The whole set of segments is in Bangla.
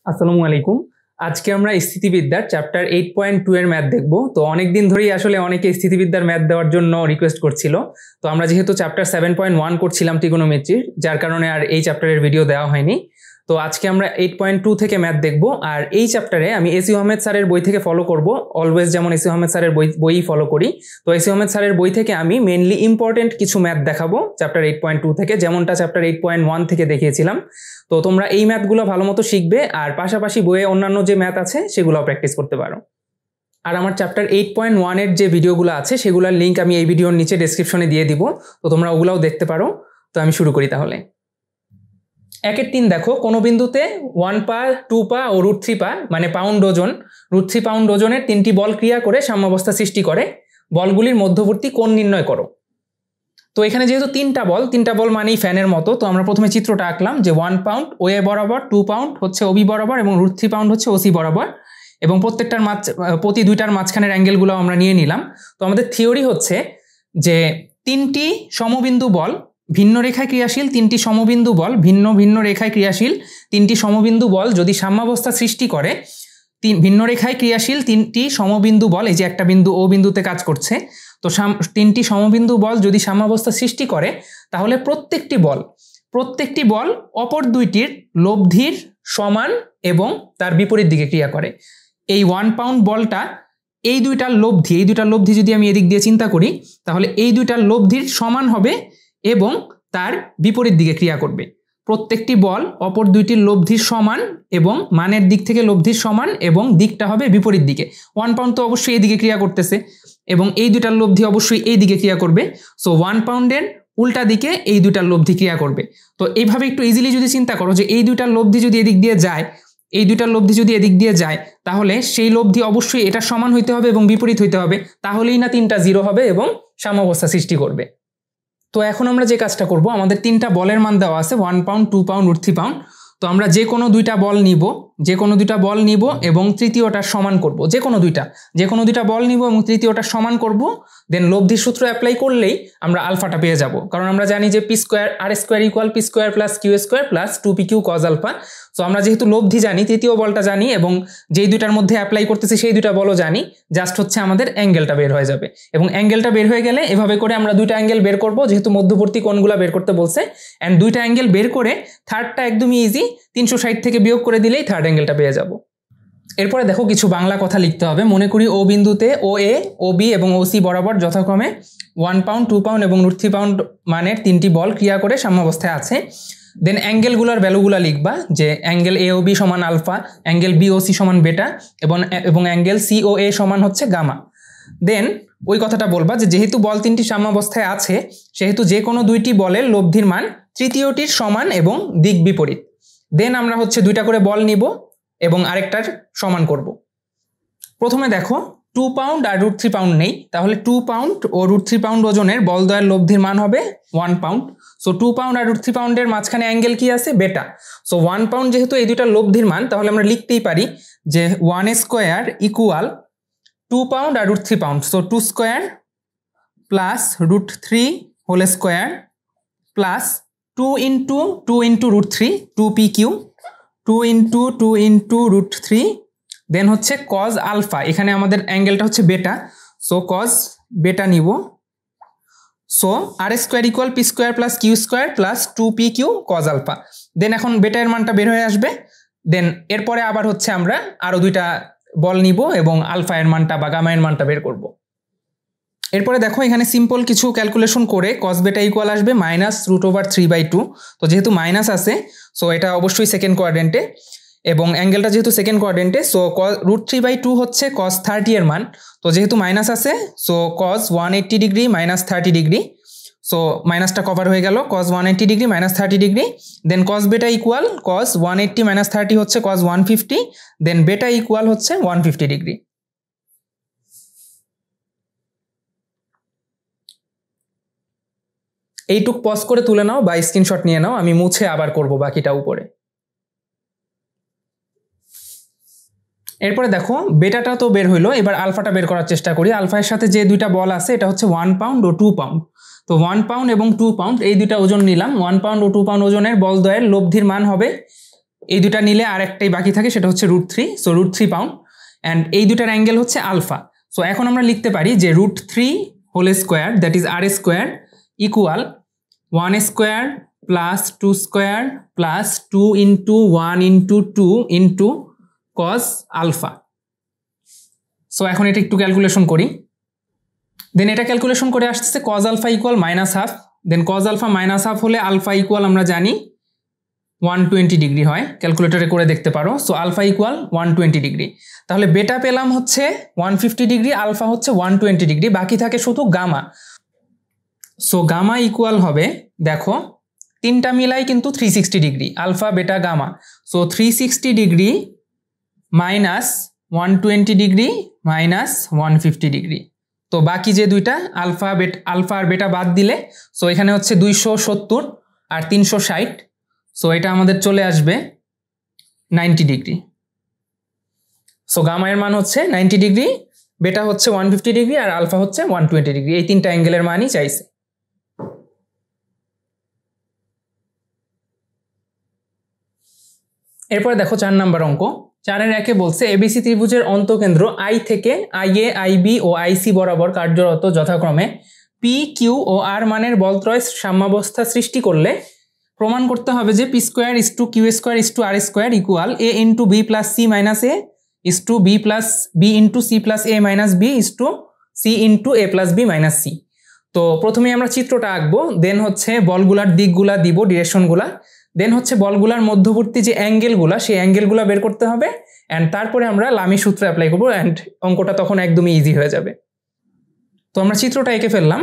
আসসালামু আলাইকুম। আজকে আমরা স্থিতিবিদ্যার চ্যাপ্টার 8.2 এর ম্যাথ দেখব। তো অনেক দিন ধরেই আসলে অনেকে স্থিতিবিদ্যার ম্যাথ দেওয়ার জন্য রিকোয়েস্ট করছিল। তো আমরা যেহেতু চ্যাপ্টার 7.1 করছিলাম ত্রিগোনোমেট্রির, যার কারণে আর এই চ্যাপ্টারের ভিডিও দেওয়া হয়নি। তো আজকে আমরা 8.2 থেকে ম্যাথ দেখব। আর এই চ্যাপ্টারে আমি এসি আহমেদ স্যারের বই থেকে ফলো করব, অলওয়েজ যেমন এসি আহমেদ স্যারের বই ফলো করি। তো এসি আহমেদ স্যারের বই থেকে আমি মেনলি ইম্পর্টেন্ট কিছু ম্যাথ দেখাবো চ্যাপ্টার 8.2 থেকে, যেমনটা চ্যাপ্টার 8.1 থেকে দেখিয়েছিলাম। তো তোমরা এই ম্যাথগুলো ভালো মতো শিখবে, আর পাশাপাশি বইয়ে অন্যান্য যে ম্যাথ আছে সেগুলোও প্র্যাকটিস করতে পারো। আর আমার চ্যাপ্টার 8.1 এর যে ভিডিওগুলো আছে সেগুলোর লিঙ্ক আমি এই ভিডিওর নিচে ডেসক্রিপশনে দিয়ে দিব, তো তোমরা ওগুলোও দেখতে পারো। তো আমি শুরু করি তাহলে। 1-3 দেখো, কোনো বিন্দুতে 1 পা, 2 পা ও √3 পা মানে পাউন্ড ওজন, √3 পাউন্ড ওজনের 3টি বল ক্রিয়া করে সাম্যাবস্থা সৃষ্টি করে। বলগুলির মধ্যবর্তী কোণ নির্ণয় করো। তো এখানে যেহেতু তিনটা বল মানেই ফ্যানের মতো, তো আমরা প্রথমে চিত্রটা আঁকলাম যে 1 পাউন্ড ওএ বরাবর, 2 পাউন্ড হচ্ছে ওবি বরাবর এবং √3 পাউন্ড হচ্ছে ওসি বরাবর, এবং প্রতি দুইটার মাঝখানের অ্যাঙ্গেলগুলো আমরা নিয়ে নিলাম। তো আমাদের থিওরি হচ্ছে যে তিনটি সমবিন্দু বল ভিন্ন রেখায় ক্রিয়াশীল, তিনটি সমবিন্দু বল ভিন্ন ভিন্ন রেখায় ক্রিয়াশীল, তিনটি সমবিন্দু বল যদি সাম্যাবস্থা সৃষ্টি করে, ভিন্ন রেখায় ক্রিয়াশীল তিনটি সমবিন্দু বল, এই যে একটা বিন্দু ও বিন্দুতে কাজ করছে, তো তিনটি সমবিন্দু বল যদি সাম্যাবস্থা সৃষ্টি করে, তাহলে প্রত্যেকটি বল অপর দুইটির লব্ধির সমান এবং তার বিপরীত দিকে ক্রিয়া করে। এই 1 পাউন্ড বলটা এই দুইটার লব্ধি যদি আমি এদিক দিয়ে চিন্তা করি, তাহলে এই দুইটার লব্ধির সমান হবে এবং তার বিপরীত দিকে ক্রিয়া করবে। প্রত্যেকটি বল অপর দুইটির লব্ধির সমান এবং মানের দিক থেকে লব্ধির সমান এবং দিকটা হবে বিপরীত দিকে। 1 পাউন্ড তো অবশ্যই এইদিকে ক্রিয়া করতেছে এবং এই দুইটার লব্ধি অবশ্যই এই দিকে ক্রিয়া করবে। সো 1 পাউন্ডের উল্টা দিকে এই দুইটার লব্ধি ক্রিয়া করবে। তো এইভাবে একটু ইজিলি যদি চিন্তা করো যে এই দুইটার লব্ধি যদি এদিক দিয়ে যায়, তাহলে সেই লব্ধি অবশ্যই এটার সমান হইতে হবে এবং বিপরীত হইতে হবে, তাহলেই না 3টা 0 হবে এবং সাম্যাবস্থা সৃষ্টি করবে। তো এখন আমরা যে কাজটা করব, আমাদের 3টা বলের মান দেওয়া আছে 1 পাউন্ড, 2 পাউন্ড, √3 পাউন্ড। তো আমরা যে কোনো দুইটা বল নিব এবং তৃতীয়টার সমান করব। যে কোনো দুইটা বল নিব এবং তৃতীয়টার সমান করব, দেন লব্ধির সূত্র অ্যাপ্লাই করলেই আমরা আলফাটা পেয়ে যাব। কারণ আমরা জানি যে P square R square equal P square plus Q square plus 2pq cos alpha. So আমরা যেহেতু লব্ধি জানি, তৃতীয় বলটা জানি এবং যেই দুইটার মধ্যে অ্যাপ্লাই করতেছি সেই দুইটা বলও জানি, জাস্ট হচ্ছে আমাদের অ্যাঙ্গেলটা বের হয়ে যাবে। এবং অ্যাঙ্গেলটা বের হয়ে গেলে এভাবে করে আমরা দুইটা অ্যাঙ্গেল বের করব, যেহেতু মধ্যবর্তী কোণগুলো বের করতে বলছে। অ্যান্ড দুইটা অ্যাঙ্গেল বের করে থার্ডটা একদমই ইজি, 360 থেকে বিয়োগ করে দিলেই থার্ড অ্যাঙ্গেলটা পেয়ে যাব। এরপরে দেখো, কিছু বাংলা কথা লিখতে হবে। মনে করি ও বিন্দুতে ও এ, ও বি এবং ও সি বরাবর যথাক্রমে 1 পাউন্ড, 2 পাউন্ড এবং √3 পাউন্ড মানের 3টি বল ক্রিয়া করে সাম্যাবস্থায় আছে। দেন অ্যাঙ্গেলগুলোর ভ্যালুগুলো লিখবা, যে অ্যাঙ্গেল এ ও বি সমান আলফা, অ্যাঙ্গেল বি ও সি সমান বেটা এবং অ্যাঙ্গেল সি ও এ সমান হচ্ছে গামা। দেন ওই কথাটা বলবা যে যেহেতু বল 3টি সাম্যাবস্থায় আছে, সেহেতু যে কোনো দুইটি বলের লব্ধির মান তৃতীয়টির সমান এবং দিক বিপরীত। দেন আমরা হচ্ছে দুইটা করে বল নিব এবং আরেকটার সমান করব। প্রথমে দেখো 2 পাউন্ড আর √3 পাউন্ড নেই, তাহলে 2 পাউন্ড ও √3 পাউন্ড ওজনের বলদ্বয়ের লব্ধির মান হবে 1 পাউন্ড। সো 2 পাউন্ড আর √3 পাউন্ডের মাঝখানে অ্যাঙ্গেল কি আছে? বেটা। সো 1 পাউন্ড যেহেতু এই দুইটার লব্ধির মান, তাহলে আমরা লিখতেই পারি যে 1 স্কোয়ার ইকুয়াল 2 পাউন্ড আর √3 pound. So 2 square plus √3 whole square plus 2 into √3 2pq, 2 into √3, then হচ্ছে কজ আলফা। এখানে আমাদের অ্যাঙ্গেলটা হচ্ছে বেটা, সো কজ বেটা নিব। So R square equal P square plus Q square plus 2pq cos alpha. Then এখন বেটার মানটা বের হয়ে আসবে। দেন এরপরে আবার হচ্ছে আমরা আরও দুইটা বল নিব এবং আলফা এর মানটা বা গামা এর মানটা বের করব। এরপরে দেখো, এখানে সিম্পল কিছু ক্যালকুলেশন করে cos বেটা ইকুয়াল আসবে -√3/2। তো যেহেতু মাইনাস আছে, সো এটা অবশ্যই সেকেন্ড কোয়াড্রেন্টে, এবং অ্যাঙ্গেলটা যেহেতু সেকেন্ড কোয়াড্রেন্টে, সো √3/2 হচ্ছে cos 30 এর মান। তো যেহেতু মাইনাস আছে, so cos 180 degree -30 degree, so মাইনাসটা কভার হয়ে গেল, cos 180 ডিগ্রি -30 ডিগ্রি। দেন cos বেটা ইকুয়াল cos 180 -30 হচ্ছে cos 150, দেন বেটা ইকুয়াল হচ্ছে 150 ডিগ্রি। এইটুক পজ করে তুলে নাও বা স্ক্রিনশট নিয়ে নাও, আমি মুছে আবার করব বাকিটা উপরে। এরপরে দেখো, বেটাটা তো বের হইলো, এবার আলফাটা বের করার চেষ্টা করি। আলফার সাথে যে দুইটা বল আছে, এটা হচ্ছে 1 পাউন্ড ও 2 পাউন্ড। তো 1 পাউন্ড এবং 2 পাউন্ড এই দুইটা ওজন নিলাম। 1 পাউন্ড ও 2 পাউন্ড ওজনের বলদ্বয়ের লব্ধির মান হবে এই দুটা নিলে আর একটাই বাকি থাকে, সেটা হচ্ছে √3, সো √3 পাউন্ড। অ্যান্ড এই দুটার অ্যাঙ্গেল হচ্ছে আলফা। সো এখন আমরা লিখতে পারি যে √3 whole square that is r square equal 1 square plus 2 square plus 2 into 1 into 2 into cos alpha. So এখন এটা একটু ক্যালকুলেশন করি। দেন এটা ক্যালকুলেশন করে আসতেছে কজ আলফা ইকুয়াল -1/2। দেন কজ আলফা -1/2 হলে আলফা ইকুয়াল আমরা জানি 120 ডিগ্রি হয়, ক্যালকুলেটরে করে দেখতে পারো। So alpha equal 120 degree. তাহলে বেটা পেলাম হচ্ছে 150 ডিগ্রি, আলফা হচ্ছে 120 ডিগ্রি, বাকি থাকে শুধু গামা। সো গামা ইকুয়াল হবে, দেখো তিনটা মিলাই কিন্তু 360 degree, alpha beta gamma. So 360 degree minus 120 degree minus 150 degree. তো বাকি যে দুইটা আলফা আর বেটা বাদ দিলে, সো এখানে হচ্ছে 270 আর 360, সো এটা আমাদের চলে আসবে 90 ডিগ্রি। সো গামা এর মান হচ্ছে 90 ডিগ্রি, বেটা হচ্ছে 150 ডিগ্রি আর আলফা হচ্ছে 120 ডিগ্রি। এই তিনটা অ্যাঙ্গেলের মানই চাইছে। এরপরে দেখো 4 নম্বর অঙ্ক। 4-এর 1-এ বলছে এবিসি ত্রিভুজের অন্তঃকেন্দ্র আই থেকে আইএ, আইবি ও আইসি বরাবর কার্যরত যথাক্রমে পি, কিউ ও আর মানের বলত্রয় সাম্যাবস্থা সৃষ্টি করলে প্রমাণ করতে হবে যে P square is to Q square is to R square equal A into B plus C minus A is to B plus B into C plus A minus B is to C into A plus B minus C. তো প্রথমে আমরা চিত্রটা আঁকবো, দেন হচ্ছে বলগুলার দিকগুলা দিব, ডিরেকশনগুলা, দেন হচ্ছে বলগুলার মধ্যবর্তী যে অ্যাঙ্গেলগুলা সেই অ্যাঙ্গেলগুলা বের করতে হবে, অ্যান্ড তারপরে আমরা লামি সূত্র অ্যাপ্লাই করবো, অ্যান্ড অঙ্কটা তখন একদমই ইজি হয়ে যাবে। তো আমরা চিত্রটা এঁকে ফেললাম।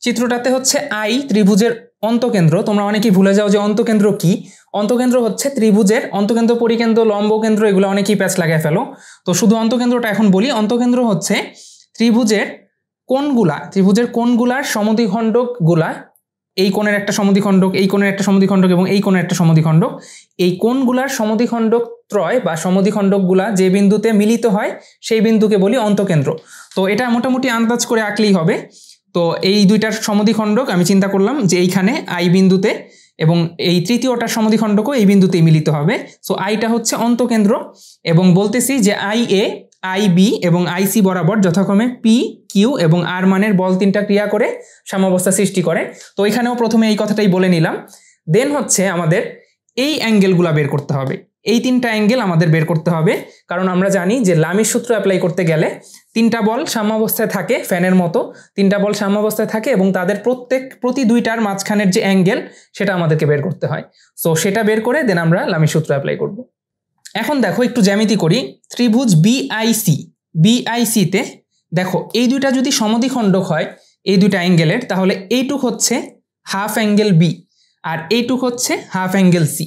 চিত্রটাতে হচ্ছে আই ত্রিভুজের অন্তকেন্দ্র। তোমরা অনেকেই ভুলে যাও যে অন্তকেন্দ্র কি। অন্তকেন্দ্র হচ্ছে ত্রিভুজের অন্তকেন্দ্র, পরিকেন্দ্র, লম্বকেন্দ্র, এগুলো অনেকেই প্যাচ লাগায় ফেলো। তো শুধু অন্তকেন্দ্রটা এখন বলি। অন্তকেন্দ্র হচ্ছে ত্রিভুজের কোণগুলার সমদ্বিখণ্ডকগুলা, এই কোণের একটা সমদ্বিখণ্ডক, এই কোণের একটা সমদ্বিখণ্ডক এবং এই কোণের একটা সমদ্বিখণ্ডক, এই কোণগুলার সমদ্বিখণ্ডক ত্রয় বা সমদ্বিখণ্ডকগুলা যে বিন্দুতে মিলিত হয় সেই বিন্দুকে বলি অন্তকেন্দ্র। তো এটা মোটামুটি আন্দাজ করে আঁকলেই হবে। তো এই দুইটার সমদ্বিখণ্ডক আমি চিন্তা করলাম যে এইখানে আই বিন্দুতে, এবং এই তৃতীয়টার সমদ্বিখণ্ডকও এই বিন্দুতেই মিলিত হবে। সো আইটা হচ্ছে অন্তকেন্দ্র, এবং বলতেছি যে আই এ, আই বি এবং আইসি বরাবর যথাক্রমে পি, কিউ এবং আর মানের বল তিনটা ক্রিয়া করে সাম্যাবস্থা সৃষ্টি করে। তো এখানেও প্রথমে এই কথাটাই বলে নিলাম। দেন হচ্ছে আমাদের এই অ্যাঙ্গেলগুলা বের করতে হবে, এই তিনটা অ্যাঙ্গেল আমাদের বের করতে হবে, কারণ আমরা জানি যে লামির সূত্র অ্যাপ্লাই করতে গেলে তিনটা বল সাম্যাবস্থায় থাকে, ফ্যানের মতো তিনটা বল সাম্যাবস্থায় থাকে, এবং তাদের প্রতি দুইটার মাঝখানের যে অ্যাঙ্গেল সেটা আমাদেরকে বের করতে হয়। সো সেটা বের করে দেন আমরা লামির সূত্র অ্যাপ্লাই করব। এখন দেখো একটু জ্যামিতি করি। ত্রিভুজ বিআইসিতে দেখো এই দুইটা যদি সমদ্বিখণ্ডক হয় এই দুইটা অ্যাঙ্গেলের, তাহলে এইটুক হচ্ছে হাফ অ্যাঙ্গেল বি আর এইটুক হচ্ছে হাফ অ্যাঙ্গেল সি।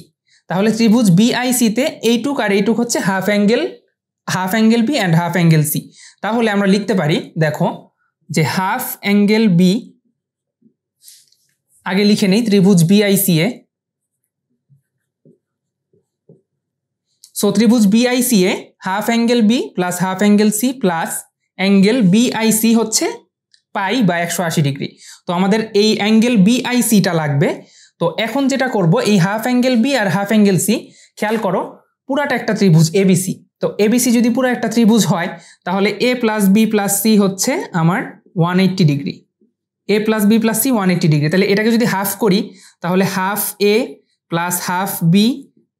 তাহলে ত্রিভুজ বিআইসিতে এইটুক আর এইটুক হচ্ছে half angle B and half angle C. তাহলে আমরা লিখতে পারি, দেখো যে হাফ অ্যাঙ্গেল বি আগে লিখে নেই ত্রিভুজ বিআইসি এ। সো ত্রিভুজ বিআইসি এ half angle B plus half angle C plus angle BIC হচ্ছে পাই বা 180 ডিগ্রি। তো আমাদের এই অ্যাঙ্গেল বিআইসিটা লাগবে। তো এখন যেটা করব, এই হাফ অ্যাঙ্গেল বি আর হাফ অ্যাঙ্গেল সি, খেয়াল করো পুরাটা একটা ত্রিভুজ এবিসি। তো এবিসি যদি পুরো একটা ত্রিভুজ হয় তাহলে A plus B plus C হচ্ছে আমার 180 degree, A plus B plus C 180 degree. তাহলে এটাকে যদি হাফ করি তাহলে half A plus half B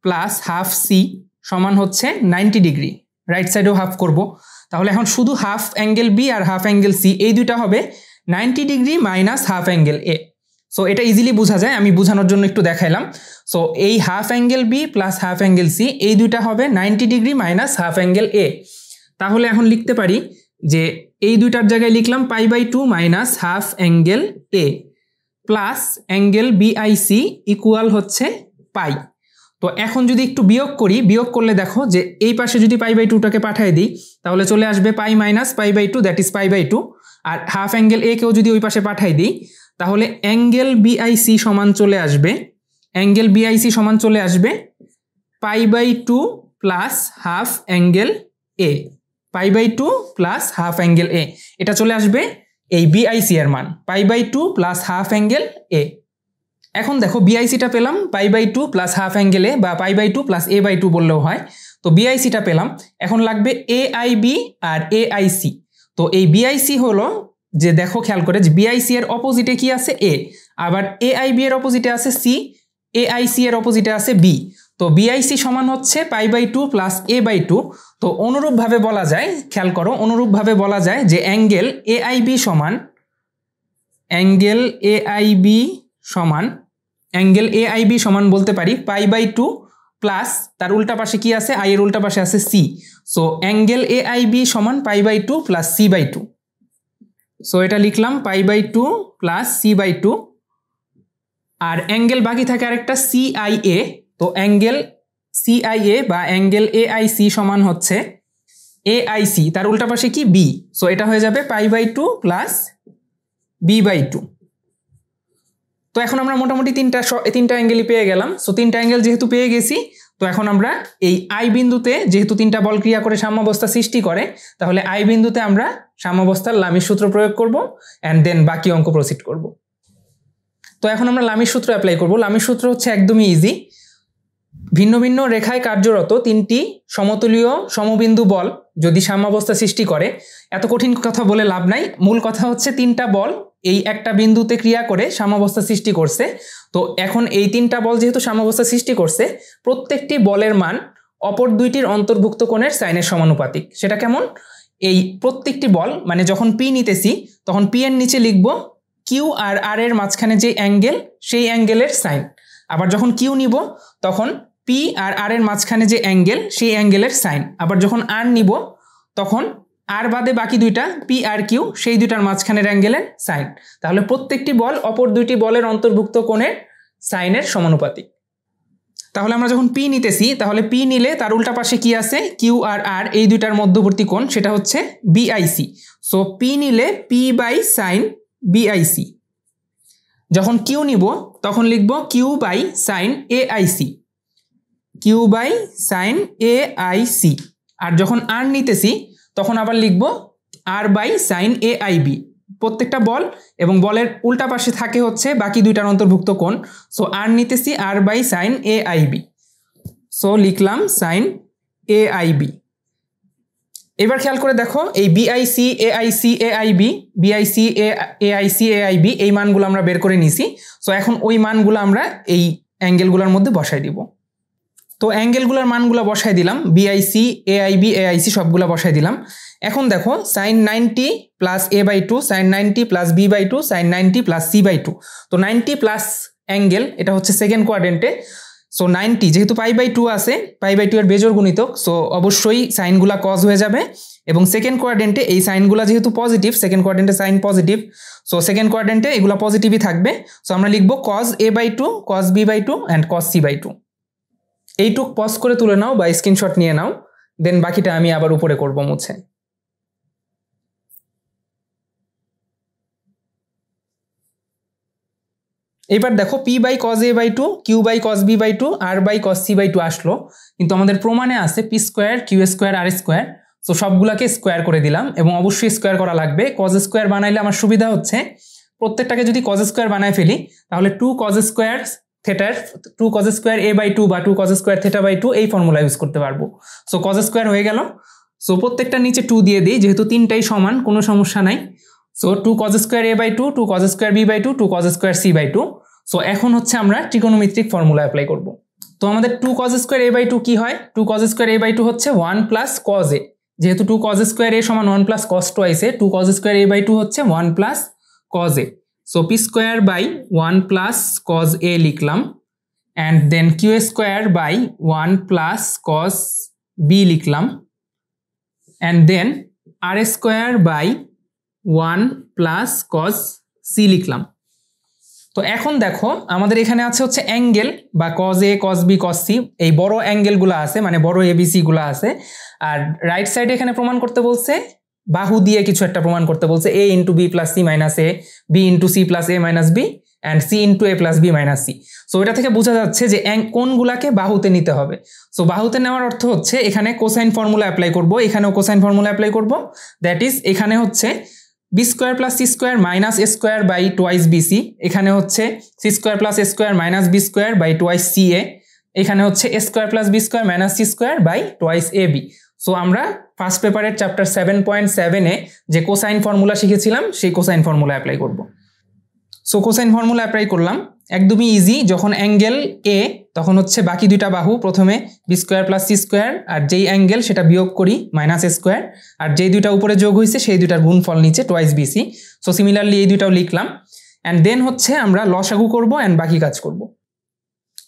plus half C সমান হচ্ছে 90 ডিগ্রি। রাইট সাইডেও হাফ করব, তাহলে এখন শুধু হাফ অ্যাঙ্গেল বি আর হাফ অ্যাঙ্গেল সি এই দুইটা হবে 90 degree minus half angle A. So এটা ইজিলি বোঝা যায়, আমি বোঝানোর জন্য একটু দেখাইলাম। সো এই half angle B plus half angle C এই দুইটা হবে 90 degree minus half angle A. তাহলে এখন লিখতে পারি যে এই দুইটার জায়গায় লিখলাম π/2 minus half angle A plus angle BIC equal হচ্ছে পাই। তো এখন যদি একটু বিয়োগ করি, বিয়োগ করলে দেখো যে এই পাশে যদি π/2টাকে পাঠিয়ে দিই তাহলে চলে আসবে পাই মাইনাস π/2 দ্যাট ইজ π/2, আর হাফ অ্যাঙ্গেল এ কেও যদি ওই পাশে পাঠিয়ে দিই তাহলে অ্যাঙ্গেল বিআইসি সমান চলে আসবে π/2 plus half angle A, π/2 plus half angle A, এটা চলে আসবে এই বিআইসি এর মান π/2 প্লাস হাফ অ্যাঙ্গেল এ। এখন দেখো বিআইসিটা পেলাম π/2 প্লাস হাফ অ্যাঙ্গেলে বা π/2 প্লাস a/2 বললেও হয়। তো বিআইসিটা পেলাম, এখন লাগবে এআইবি আর এআইসি। তো এই বিআইসি হলো যে দেখো খেয়াল করে যে বিআইসি এর অপোজিটে কি আছে এ, আবার এআইবি এর অপোজিটে আছে সি, এআইসি এর অপোজিটে আছে বি। তো বিআইসি সমান হচ্ছে π/2 প্লাস a/2। তো অনুরূপভাবে বলা যায়, খেয়াল করো, অনুরূপভাবে বলা যায় যে অ্যাঙ্গেল এআইবি সমান বলতে পারি π/2 প্লাস তার উল্টা পাশে কি আছে, আই এর উল্টা পাশে আছে সি। সো অ্যাঙ্গেল এআইবি সমান π/2 প্লাস c/2। সো এটা লিখলাম π/2 প্লাস c/2। আর অ্যাঙ্গেল বাকি থাকে আরেকটা সিআইএ। তো অ্যাঙ্গেল সিআইএ বা অ্যাঙ্গেল এআইসি সমান হচ্ছে এআইসি, তার উল্টা পাশে কি বি। সো এটা হয়ে যাবে π/2 প্লাস b/2। তো এখন আমরা মোটামুটি তিনটা অ্যাঙ্গেলই পেয়ে গেলাম। সো তিনটা অ্যাঙ্গেল যেহেতু পেয়ে গেছি, তো এখন আমরা এই আই বিন্দুতে যেহেতু তিনটা বল ক্রিয়া করে সাম্যাবস্থা সৃষ্টি করে, তাহলে আই বিন্দুতে আমরা সাম্যাবস্থার লামির সূত্র প্রয়োগ করব অ্যান্ড দেন বাকি অঙ্ক প্রসিড করব। তো এখন আমরা লামির সূত্র অ্যাপ্লাই করব। লামির সূত্র হচ্ছে একদমই ইজি। ভিন্ন ভিন্ন রেখায় কার্যরত তিনটি সমতুলীয় সমবিন্দু বল যদি সাম্যাবস্থা সৃষ্টি করে, এত কঠিন কথা বলে লাভ নাই, মূল কথা হচ্ছে তিনটা বল এই একটা বিন্দুতে ক্রিয়া করে সাম্যাবস্থা সৃষ্টি করছে। তো এখন এই তিনটা বল যেহেতু সাম্যাবস্থা সৃষ্টি করছে, প্রত্যেকটি বলের মান অপর দুইটির অন্তর্ভুক্ত কোণের সাইনের সমানুপাতিক। সেটা কেমন? এই প্রত্যেকটি বল মানে যখন পি নিতেছি তখন পি এর নিচে লিখব কিউ আর আর এর মাঝখানে যে অ্যাঙ্গেল সেই অ্যাঙ্গেলের সাইন, আবার যখন কিউ নিব তখন পি আর আর এর মাঝখানে যে অ্যাঙ্গেল সেই অ্যাঙ্গেলের সাইন, আবার যখন আর নিব তখন আর বাদে বাকি দুইটা পি আর কিউ সেই দুইটার মাঝখানের অ্যাঙ্গেলের সাইন। তাহলে প্রত্যেকটি বল অপর দুইটি বলের অন্তর্ভুক্ত কোণের সাইনের সমানুপাতিক। তাহলে আমরা যখন পি নিতেছি তাহলে পি নিলে তার উল্টা পাশে কি আছে, কিউ আর আর এই দুইটার মধ্যবর্তী কোণ, সেটা হচ্ছে বিআইসি। সো পি নিলে পি বাই সাইন বিআইসি। যখন কিউ নিব তখন লিখব Q by sine AIC, Q by sine AIC. আর যখন আর নিতেছি তখন আবার লিখব আর বাই সাইন এআইবি। প্রত্যেকটা বল এবং বলের উল্টা পাশে থাকে হচ্ছে বাকি দুইটার অন্তর্ভুক্ত কোণ। সো আর নিতেছি আর বাই সাইন এআইবি। সো লিখলাম সাইন এআইবি। এবার খেয়াল করে দেখো এই BIC AIC AIB, BIC AIC AIB এই মানগুলো আমরা বের করে নিছি। সো এখন ওই মানগুলো আমরা এই অ্যাঙ্গেলগুলোর মধ্যে বসাই দিব। তো অ্যাঙ্গেলগুলোর মানগুলো বসাই দিলাম, বিআইসি এআইবি এআইসি সবগুলো বসাই দিলাম। এখন দেখো sine 90 plus a/2, sine 90 plus b/2, sine 90 plus c/2। তো 90 প্লাস অ্যাঙ্গেল এটা হচ্ছে সেকেন্ড কোয়াড্রেন্টে। সো 90 যেহেতু π/2 আছে, π/2 এর বেজোড় গুণিতক, সো অবশ্যই সাইনগুলা কজ হয়ে যাবে। এবং সেকেন্ড কোয়াড্রেন্টে এই সাইনগুলা যেহেতু পজিটিভ, সেকেন্ড কোয়াড্রেন্টে সাইন পজিটিভ, সো সেকেন্ড কোয়াড্রেন্টে এগুলো পজিটিভই থাকবে। সো আমরা লিখব cos a/2, cos b/2 and cos c/2। এইটুক পজ করে তুলে নাও বা স্ক্রিনশট নিয়ে নাও, দেন বাকিটা আমি আবার উপরে করব মুছে। এবার দেখো P by cos a/2, Q by cos b/2, R by cos c/2 আসলো, কিন্তু আমাদের প্রমাণে আছে P square Q square R square. So সবগুলাকে স্কোয়ার করে দিলাম এবং অবশ্যই স্কোয়ার করা লাগবে। কজ স্কোয়ার বানাইলে আমার সুবিধা হচ্ছে প্রত্যেকটাকে যদি কজ স্কোয়ার বানায় ফেলি তাহলে 2 cos স্কোয়ার থেটার 2 cos স্কোয়ার a/2 বা 2 cos স্কোয়ার θ/2 এই ফর্মুলা ইউজ করতে পারবো। সো কজ স্কোয়ার হয়ে গেল। সো প্রত্যেকটার নিচে 2 দিয়ে দিই, যেহেতু তিনটাই সমান কোনো সমস্যা নাই। So 2 cos square a/2, 2 cos square b/2, 2 cos square c/2। So এখন হচ্ছে আমরা ট্রিগোনোমেট্রিক ফর্মুলা অ্যাপ্লাই করব। তো আমাদের 2 cos স্কোয়ার a/2 কি হয়? 2 cos স্কোয়ার a/2 হচ্ছে 1 প্লাস cos a, যেহেতু 2 cos স্কোয়ার a সমান 1 plus cos twice a, 2 cos square a/2 হচ্ছে 1 plus cos a। So P square by 1 plus cos a লিখলাম, and then Q square by 1 plus cos b লিখলাম, and then R square by 1 plus cos c লিখলাম। তো এখন দেখো আমাদের এখানে আছে হচ্ছে অ্যাঙ্গেল বা cos a, cos b, cos c, এই বড় অ্যাঙ্গেলগুলো আছে মানে বড় এবিসি গুলো আছে। আর রাইট সাইডে এখানে প্রমাণ করতে বলছে বাহু দিয়ে কিছু একটা প্রমাণ করতে বলছে, a into B plus C minus A, B into C plus A minus B, and C into A plus B minus C. So এটা থেকে বোঝা যাচ্ছে যে কোনগুলাকে বাহুতে নিতে হবে। সো বাহুতে নেওয়ার অর্থ হচ্ছে এখানে কোসাইন ফর্মুলা অ্যাপ্লাই করব, এখানেও কোসাইন ফর্মুলা অ্যাপ্লাই করব। দ্যাট ইজ এখানে হচ্ছে B square plus C square minus A square by twice BC, এখানে হচ্ছে C square plus A square minus B square by twice C A, এখানে হচ্ছে A square plus B square minus C square by twice A B. So আমরা ফার্স্ট পেপারের চ্যাপ্টার 7.7-এ যে কোসাইন ফর্মুলা শিখেছিলাম সেই কোসাইন ফর্মুলা অ্যাপ্লাই করব। সো কোসাইন ফর্মুলা অ্যাপ্লাই করলাম, একদমই ইজি। যখন অ্যাঙ্গেল এ তখন হচ্ছে বাকি দুইটা বাহু প্রথমে B square plus C square, আর যেই অ্যাঙ্গেল সেটা বিয়োগ করি মাইনাস এ স্কোয়ার, আর যেই দুইটা উপরে যোগ হয়েছে সেই দুইটার গুণফল নিচে টোয়াইস বিসি। সো সিমিলারলি এই দুইটাও লিখলাম, অ্যান্ড দেন হচ্ছে আমরা লসাগু করব অ্যান্ড বাকি কাজ করব।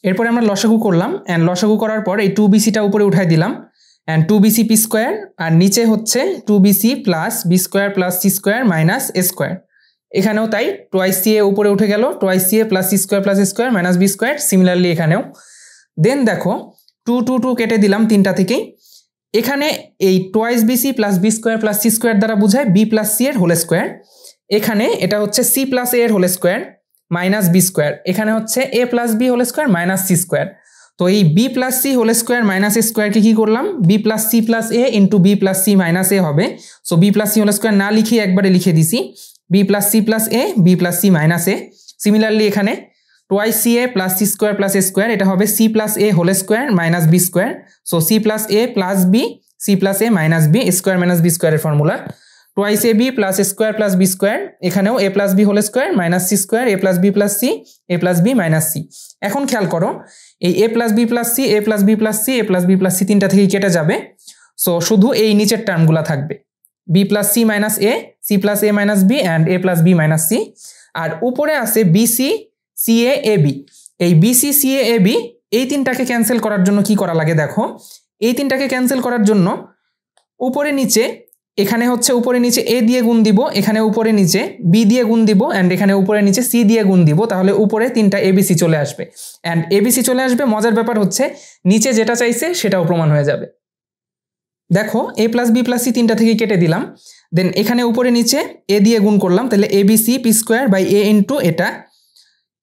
এরপরে আমরা লসাগু করলাম, অ্যান্ড লসাগু করার পর এই 2bcটা উপরে উঠাই দিলাম, অ্যান্ড 2bc পি স্কোয়ার, আর নিচে হচ্ছে 2bc plus B square plus C square minus A square, এখানেও তাই টোয়াইস সি এ উপরে উঠে গেল, twice C A plus C square plus square minus B square, similarly এখানেও। দেন দেখো 2 2 2 কেটে দিলাম তিনটা থেকেই। এখানে এই twice BC plus B square plus C square দ্বারা বোঝায় বি প্লাস সি এর হোল স্কোয়ার, এখানে এটা হচ্ছে সি প্লাস এ এর whole square minus B square, এখানে হচ্ছে A plus B whole square minus C square. তো এই B plus C whole square minus A স্কোয়ারকে কি করলাম, B plus C plus A into B plus C minus A হবে। So B plus C whole square না লিখে একবারে লিখে দিছি B plus C plus A B plus C minus A. Similarly এখানে twice C A plus C square plus A square, এটা হবে C plus A whole square minus B square. So C plus A plus B C plus A minus B, square minus B স্কোয়ারের formula. Twice A B plus square plus B square, এখানেও A plus B whole square minus C square, A plus B plus C A plus B minus C. এখন খেয়াল করো এই এ plus B plus C A plus B plus C A plus B plus C তিনটা থেকেই কেটে যাবে। সো শুধু এই নিচের টার্মগুলো থাকবে, B plus C minus A, C plus A minus B and A plus B minus C. আর উপরে আছে BC C A A B, এই BC C A A B এই তিনটাকে ক্যান্সেল করার জন্য কি করা লাগে দেখো, এই তিনটাকে ক্যান্সেল করার জন্য উপরে নিচে, এখানে হচ্ছে উপরে নিচে এ দিয়ে গুণ দিব, এখানে উপরে নিচে বি দিয়ে গুণ দিব, অ্যান্ড এখানে উপরে নিচে সি দিয়ে গুণ দিব, তাহলে উপরে তিনটা এবিসি চলে আসবে, অ্যান্ড এবিসি চলে আসবে। মজার ব্যাপার হচ্ছে নিচে যেটা চাইছে সেটাও প্রমাণ হয়ে যাবে। দেখো এ প্লাস বি প্লাস সি তিনটা থেকে কেটে দিলাম, দেন এখানে উপরে নিচে এ দিয়ে গুণ করলাম, তাহলে A B C P square by A into এটা,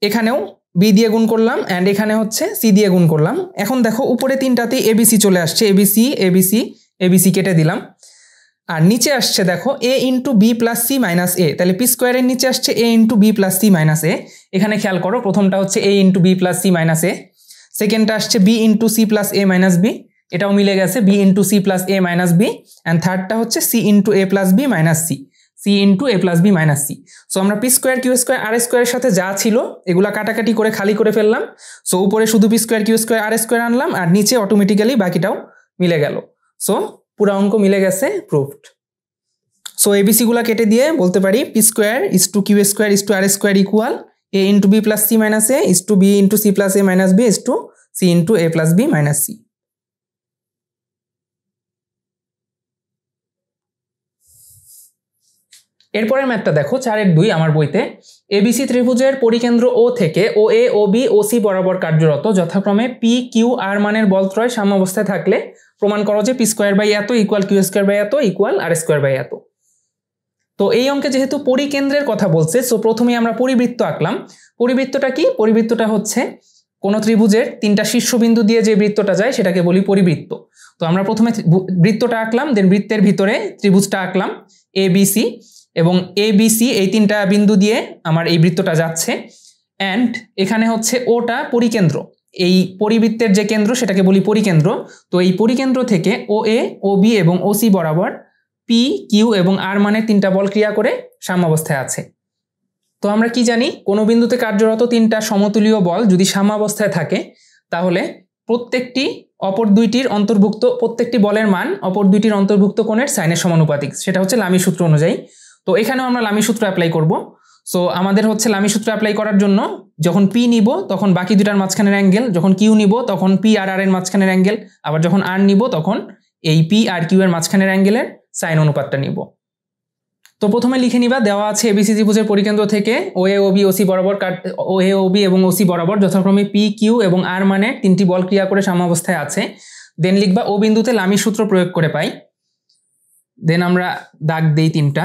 এখানেও বি দিয়ে গুণ করলাম অ্যান্ড এখানে হচ্ছে সি দিয়ে গুণ করলাম। এখন দেখো উপরে তিনটাতেই এবিসি চলে আসছে, এবিসি এবিসি এবিসি কেটে দিলাম, আর নিচে আসছে দেখো A into B plus C minus A, তাহলে পি স্কোয়ারের নিচে আসছে A into B plus C minus A. এখানে খেয়াল করো প্রথমটা হচ্ছে A into B plus C minus A, সেকেন্ডটা আসছে B into C plus A minus B, এটাও মিলে গেছে B into C plus A minus B, and থার্ডটা হচ্ছে C into A plus B minus C, C into A plus B minus C. So আমরা পি স্কোয়ার কিউ স্কোয়ার আর স্কোয়ারের সাথে যা ছিল এগুলা কাটাকাটি করে খালি করে ফেললাম। সো উপরে শুধু P square Q square R square আনলাম, আর নিচে অটোমেটিক্যালি বাকিটাও মিলে গেল। সো পুরো অঙ্ক মিলে গেছে, প্রুফড। সো এবিসি গুলা কেটে দিয়ে বলতে পারি P square is to Q square is to R square equal A into B plus C minus A is to B into C plus A minus B is to C into A plus B minus C. এরপরের ম্যাথটা দেখো 4-2 আমার বইতে। এবিসি ত্রিভুজের পরিকেন্দ্র ও থেকে ও এ ও বি ও সি বরাবর কার্যরত যথাক্রমে পি কিউ আর মানের বলত্রয় সাম্যাবস্থায় থাকলে প্রমাণ করো যে পি স্কোয়ার বাই এত ইকুয়াল কিউ স্কোয়ার বাই এত ইকুয়াল আর স্কোয়ার বাই এত। তো এই অঙ্কে যেহেতু পরিকেন্দ্রের কথা বলছে, সো প্রথমেই আমরা পরিবৃত্ত আঁকলাম। পরিবৃত্তটা কি? পরিবৃত্তটা হচ্ছে কোনো ত্রিভুজের তিনটা শীর্ষবিন্দু দিয়ে যে বৃত্তটা যায় সেটাকে বলি পরিবৃত্ত। তো আমরা প্রথমে বৃত্তটা আঁকলাম, দেন বৃত্তের ভিতরে ত্রিভুজটা আঁকলাম এ বি সি, এবং এ বি সি এই তিনটা বিন্দু দিয়ে আমার এই বৃত্তটা যাচ্ছে, অ্যান্ড এখানে হচ্ছে ওটা পরিকেন্দ্র, এই পরিবৃত্তের যে কেন্দ্র সেটাকে বলি পরিকেন্দ্র। তো এই পরিকেন্দ্র থেকে ও এ ও বি এবং ও সি বরাবর পি কিউ এবং আর মানে তিনটা বল ক্রিয়া করে সাম্যাবস্থায় আছে। তো আমরা কি জানি, কোনো বিন্দুতে কার্যরত তিনটা সমতুলীয় বল যদি সাম্যাবস্থায় থাকে তাহলে প্রত্যেকটি বলের মান অপর দুইটির অন্তর্ভুক্ত কোণের সাইনের সমানুপাতিক, সেটা হচ্ছে লামি সূত্র অনুযায়ী। তো এখানেও আমরা লামি সূত্র অ্যাপ্লাই করব। সো আমাদের হচ্ছে লামি সূত্র অ্যাপ্লাই করার জন্য যখন পি নিব তখন বাকি দুটার মাঝখানের অ্যাঙ্গেল, যখন কিউ নিব তখন পি আর আর এর মাঝখানের অ্যাঙ্গেল, আবার যখন আর নিব তখন এই পি আর কিউ এর মাঝখানের অ্যাঙ্গেলের সাইন অনুপাতটা নিব। তো প্রথমে লিখে নিবা, দেওয়া আছে এবিসি ত্রিভুজের পরিকেন্দ্র থেকে ও এ ও বি ও সি বরাবর ও এ ও বি এবং ও সি বরাবর যথাক্রমে পি কিউ এবং আর মানে তিনটি বল ক্রিয়া করে সাম্যাবস্থায় আছে। দেন লিখবা ও বিন্দুতে লামি সূত্র প্রয়োগ করে পাই। দেন আমরা দাগ দেই তিনটা।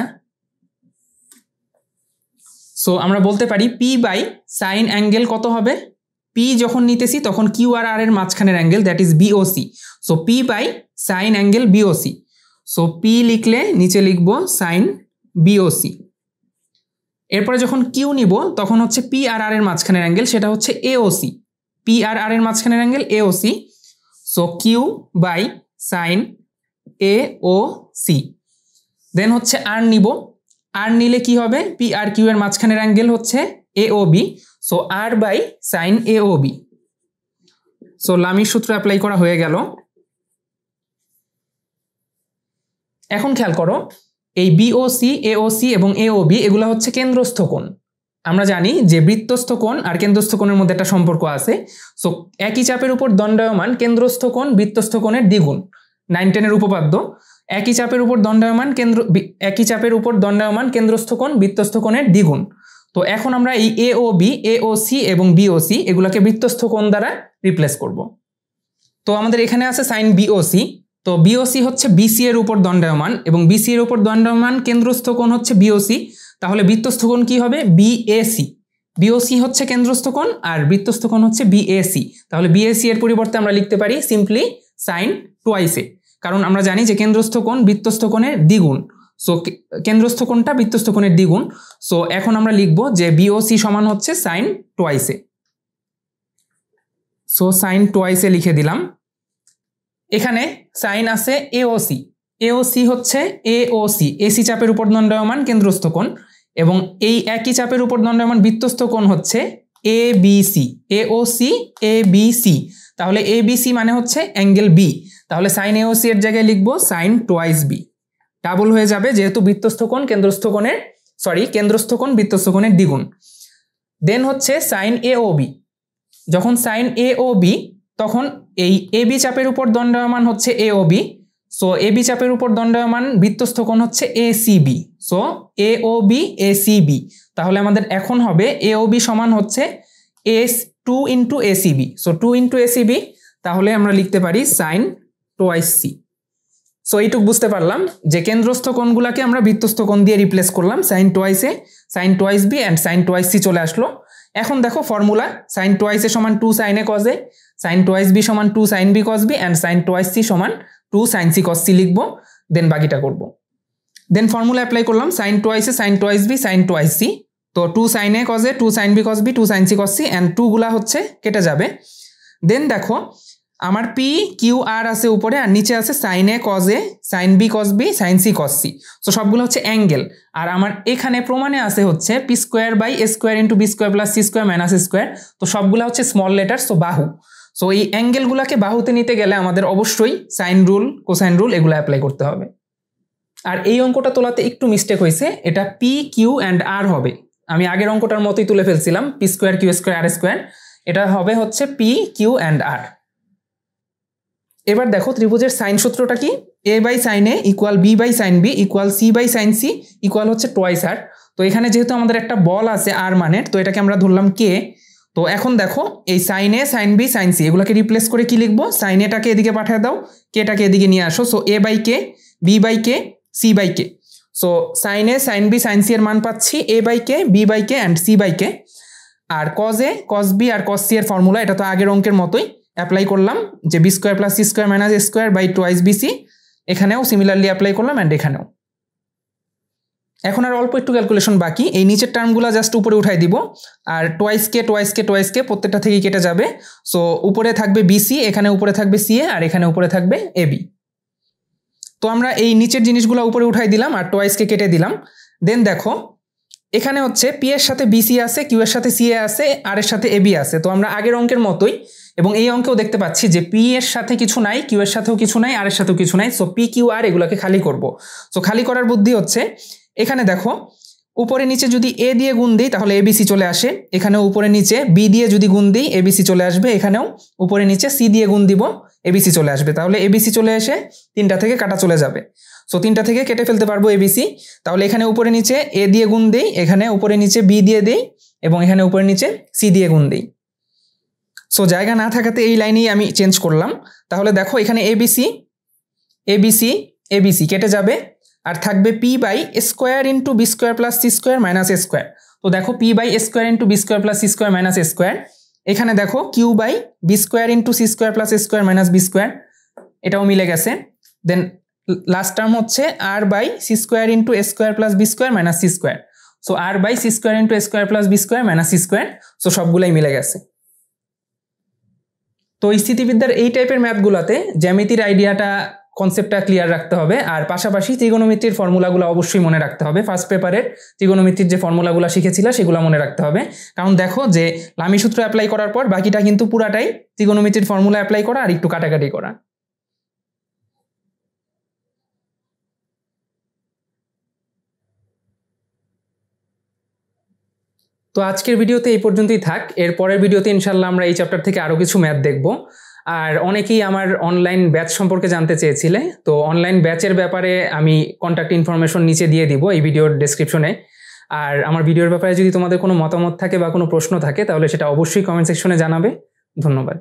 সো আমরা বলতে পারি পি বাই সাইন অ্যাঙ্গেল কত হবে, পি যখন নিতেছি তখন কিউ আর আর এর মাঝখানের angle, that is BOC. So P by sine angle BOC. So P লিখলে নিচে লিখবো সাইন বিওসি, এরপরে যখন কিউ নিব তখন হচ্ছে পি আর আর এর মাঝখানের অ্যাঙ্গেল সেটা হচ্ছে এওসি, পি আর আর এর মাঝখানের angle AOC. So Q by sine AOC. Then হচ্ছে আর নিব, আর নিলে কি হবে, পি আর কিউ এর মাঝখানের অ্যাঙ্গেল হচ্ছে AOB, so R by sine AOB. So লামির সূত্র অ্যাপ্লাই করা হয়ে গেল। এখন খেয়াল করো, এই বিওসি, এওসি এবং এওবি এগুলো হচ্ছে কেন্দ্রস্থ কোণ। আমরা জানি যে বৃত্তস্থ কোণ আর কেন্দ্রস্থ কোণের মধ্যে একটা সম্পর্ক আছে। সো একই চাপের উপর দণ্ডায়মান কেন্দ্রস্থ কোণ বৃত্তস্থ কোণের দ্বিগুণ, 9-10 উপপাদ্য। একই চাপের উপর দণ্ডায়মান কেন্দ্রস্থ কোণ বৃত্তস্থ কোণের দ্বিগুণ। তো এখন আমরা এই এওবি, এওসি এবং বিওসি এগুলোকে বৃত্তস্থ কোণ দ্বারা রিপ্লেস করব। তো আমাদের এখানে আছে সাইন বিওসি। তো বিওসি হচ্ছে বিসি এর উপর দণ্ডায়মান এবং বিসি এর উপর দণ্ডায়মান কেন্দ্রস্থ কোণ হচ্ছে বিওসি। তাহলে বৃত্তস্থ কোণ কি হবে, বিএসি। বিওসি হচ্ছে কেন্দ্রস্থ কোণ আর বৃত্তস্থ কোণ হচ্ছে বিএসি। তাহলে বিএসি এর পরিবর্তে আমরা লিখতে পারি সিম্পলি সাইন টুয়াইসে, কারণ আমরা জানি যে কেন্দ্রস্থ কোণ বৃত্তস্থ কোণের দ্বিগুণ। সো কেন্দ্রস্থ কোণটা বৃত্তস্থ কোণের দ্বিগুণ। সো এখন আমরা লিখব যে বিওসি সমান হচ্ছে সাইন টুয়াইসে। সো সাইন টুয়াইসে লিখে দিলাম। এখানে সাইন আছে এওসি, এওসি হচ্ছে এওসি, এসি চাপের উপর দণ্ডায়মান কেন্দ্রস্থ কোণ, এবং এই একই চাপের উপর দণ্ডায়মান বৃত্তস্থ কোণ হচ্ছে এবিসি, এওসি এবিসি। তাহলে এবিসি মানে হচ্ছে অ্যাঙ্গেল বি। তাহলে সাইন এওসি এর জায়গায় লিখবো সাইন টুয়াইস বি, ডাবল হয়ে যাবে যেহেতু বৃত্তস্থ কোণ কেন্দ্রস্থ কোণ বৃত্তস্থ কোণের দ্বিগুণ। দেন হচ্ছে সাইন এওবি। যখন সাইন এওবি তখন এই এবি চাপের উপর দণ্ডায়মান হচ্ছে এওবি। সো এবি চাপের উপর দণ্ডায়মান বৃত্তস্থ কোণ হচ্ছে এসিবি। So AOB ACB. তাহলে আমাদের এখন হবে এওবি সমান হচ্ছে two into ACB. So 2 into ACB. তাহলে আমরা লিখতে পারি সাইন টুয়াইস সি। সো এইটুক বুঝতে পারলাম যে কেন্দ্রস্থ কোণগুলোকে আমরা বৃত্তস্থ কোণ দিয়ে রিপ্লেস করলাম sine twice A, sine twice B and sine twice C চলে আসলো। এখন দেখো ফর্মুলা, সাইন টুয়াইসে সমান 2 sine A cos A, sine twice B সমান 2 sine B cos B and sine twice C সমান 2 সাইন সি কজ সি লিখবো। দেন বাকিটা করব। দেন ফর্মুলা অ্যাপ্লাই করলাম, sine twice A sine twice B sine twice C. তো 2 sine A cos A, 2 sine B cos B, 2 sine C cos C and 2 গুলা হচ্ছে কেটে যাবে। দেন দেখো আমার পি কিউ আর আছে উপরে আর নিচে আছে sine A cos A, sine B cos B, sine C cos C. So সবগুলো হচ্ছে অ্যাঙ্গেল। আর আমার এখানে প্রমাণে আছে হচ্ছে P square by A square into B square plus C square minus square. তো সবগুলো হচ্ছে স্মল লেটার, সো বাহু। সো এই অ্যাঙ্গেলগুলোকে বাহুতে নিতে গেলে আমাদের অবশ্যই সাইন রুল, কোসাইন রুল এগুলো অ্যাপ্লাই করতে হবে। আর এই অঙ্কটা তোলাতে একটু মিস্টেক হয়েছে, এটা পি কিউ অ্যান্ড আর হবে। আমি আগের অঙ্কটার মতোই তুলে ফেলছিলাম P square Q square R square, এটা হবে হচ্ছে পি কিউ অ্যান্ড আর। এবার দেখো ত্রিভুজের সাইন সূত্রটা কি, A by sine A equal B by sine B equal C by sine C equal হচ্ছে টুয়াইস আর। তো এখানে যেহেতু আমাদের একটা বল আছে আর মানের, তো এটাকে আমরা ধরলাম কে। তো এখন দেখো এই sign A sine B sine C এগুলোকে রিপ্লেস করে কি লিখবো, সাইন এটাকে এদিকে পাঠিয়ে দাও, কেটাকে এদিকে নিয়ে আসো। So A by K, B by K, C by K. So sine A sine B sine C এর মান পাচ্ছি A by K, B by K and C by K. আর কজ এ কজ বি আর কজ সি এর ফর্মুলা এটা তো আগের অঙ্কের মতোই অ্যাপ্লাই করলাম, যে B square plus C square minus A square by twice BC. এখানেও সিমিলারলি অ্যাপ্লাই করলাম অ্যান্ড এখানেও। এখন আর অল্প একটু ক্যালকুলেশন বাকি, এই নিচের টার্মগুলো জাস্ট উপরে উঠাই দিব। আর টোয়াইস কে টোয়াইস কে টোয়াইস কে প্রত্যেকটা থেকে কেটে যাবে। সো উপরে থাকবে বিসি, এখানে উপরে থাকবে সিএ আর এখানে উপরে থাকবে এবি। তো আমরা এই নিচের জিনিসগুলো উপরে উঠাই দিলাম আর টোয়াইসকে কেটে দিলাম। দেন দেখো এখানে হচ্ছে পি এর সাথে বিসি আছে, কিউ এর সাথে সিএ আছে, আর এর সাথে এবি আছে। তো আমরা আগের অঙ্কের মতোই এবং এই অঙ্কেও দেখতে পাচ্ছি যে পি এর সাথে কিছু নাই, কিউ এর সাথেও কিছু নাই, আর এর সাথেও কিছু নাই। সো পি কিউ আর এগুলোকে খালি করব। সো খালি করার বুদ্ধি হচ্ছে, এখানে দেখো উপরে নিচে যদি এ দিয়ে গুণ দিই তাহলে এবিসি চলে আসে, এখানেও উপরে নিচে বি দিয়ে যদি গুণ দিই এবিসি চলে আসবে, এখানেও উপরে নিচে সি দিয়ে গুণ দিব এবিসি চলে আসবে। তাহলে এবিসি চলে এসে তিনটা থেকে কাটা চলে যাবে। সো তিনটা থেকে কেটে ফেলতে পারবো এবিসি। তাহলে এখানে উপরে নিচে এ দিয়ে গুণ দেই, এখানে উপরে নিচে বি দিয়ে দেই এবং এখানে উপরে নিচে সি দিয়ে গুণ দেই। সো জায়গা না থাকাতে এই লাইনেই আমি চেঞ্জ করলাম। তাহলে দেখো এখানে এবিসি এবিসি এবিসি কেটে যাবে আর থাকবে P by square into B square plus C square minus A square. তো দেখো P by square into B square plus C square minus A square. এখানে দেখো Q by B square into C square plus A square minus B square, এটাও মিলে গেছে। দেন লাস্ট টার্ম হচ্ছে R by C square into A square plus B square minus C square. So R by C square into A square plus B square minus C square. So সবগুলাই মিলে গেছে। তো স্থিতিবিদ্যার এই টাইপের ম্যাথগুলোতে জ্যামিতির আইডিয়াটা কনসেপ্টটা ক্লিয়ার রাখতে হবে, আর পাশাপাশি ত্রিগোণমিতির ফর্মুলাগুলো অবশ্যই মনে রাখতে হবে। ফার্স্ট পেপারের ত্রিগোণমিতির যে ফর্মুলাগুলো শিখেছিল সেগুলো মনে রাখতে হবে, কারণ দেখো যে লামি সূত্র অ্যাপ্লাই করার পর বাকিটা কিন্তু পুরাটাই ত্রিগোণমিতির ফর্মুলা অ্যাপ্লাই করা আর একটু কাটাকাটি করা। তো আজকের ভিডিওতে এই পর্যন্তই থাক। এর পরের ভিডিওতে ইনশাল্লাহ আমরা এই চ্যাপ্টার থেকে আরও কিছু ম্যাথ দেখব। আর অনেকেই আমার অনলাইন ব্যাচ সম্পর্কে জানতে চেয়েছিলে, তো অনলাইন ব্যাচের ব্যাপারে আমি কন্ট্যাক্ট ইনফরমেশন নিচে দিয়ে দিব এই ভিডিওর ডেসক্রিপশনে। আর আমার ভিডিওর ব্যাপারে যদি তোমাদের কোনো মতামত থাকে বা কোনো প্রশ্ন থাকে তাহলে সেটা অবশ্যই কমেন্ট সেকশনে জানাবে। ধন্যবাদ।